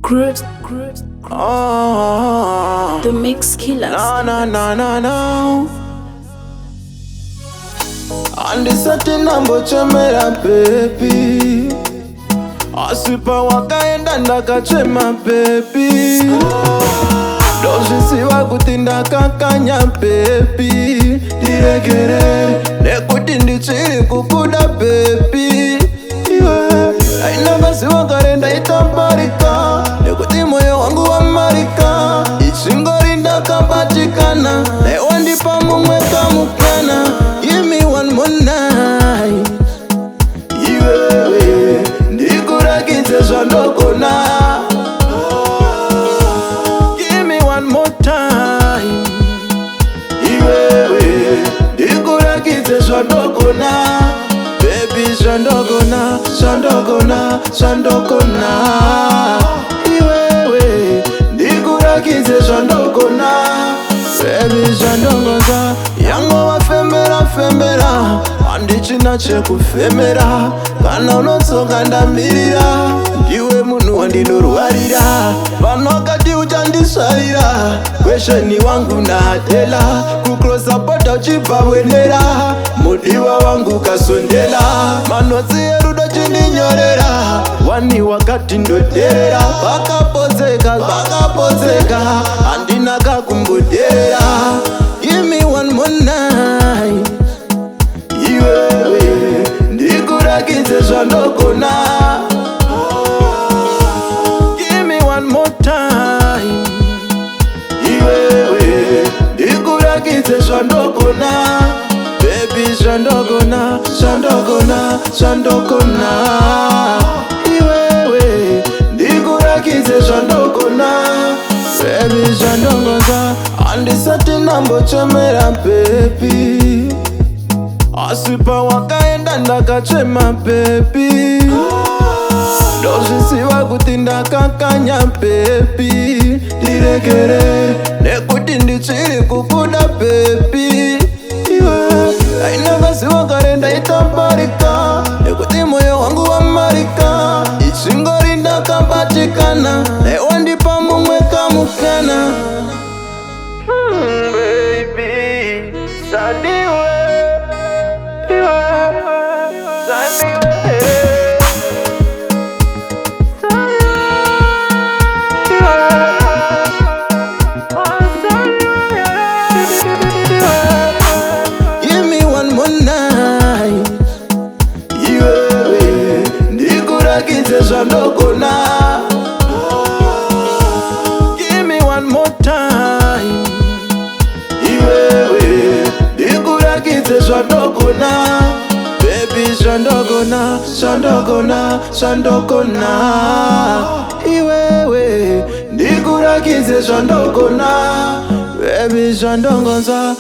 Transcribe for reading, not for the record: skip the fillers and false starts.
Groot, Oh, the mix killers. no. Andi sati nambo chemera baby, asipa wakaenda ndakachema baby, dozisiwa kutinda kakanya baby, diregere nekuti ndichiri kukuda baby, ainakasiwa karenda itambarika nekuti moyo wangu wa marika ichingori ndakabatikana ewandipa mumwe kamukana. Give me one more night, iwewe ndikurakidze zvandogona. Give me one more time, iwewe ndikurakidze zvandogona. Baby zvandogona, zvandogona. Iwewe ndikurakidze zvandogona. Baby zvandongoza yango fembera, handichina chekufemera. Kana unotsoka ndamirira, ndiwe munhu wandinorwarira. Vanhu vakati uchandisvarira, kwesheni wangu natela. Kukrosa bhodha uchibva wenera, mudiwa wangu kasondela. Manotsi erudo chindinyorera, wani wakati ndoterera. Vakapodzeka, handina kakumboderera. Give me one more night, iwewe ndikurakidze zvandogona. Give me one more time, iwewe ndikurakidze zvandogona. Baby zvandogona, iwewe ndikurakidze zvandogona. Baby zvandongoza handisati nambochemera baby, asipa wakaenda ndakachema baby, dozvisiwa kuti ndakakanya baby, diregere nekuti ndichiri kukuda baby, iwe ainakasiwa karenda itambarika nekuti moyo wangu wa marika ichingori ndakabatikana ewandipa mumwe kamukana. Baby, sandiwe. Give me one more night, iwewe ndikurakidze zvandogona. Give me one more time, iwewe ndikurakidze zvandogona. Baby zvandogona, iwewe ndikurakidze zvandogona. Baby zvandongoza,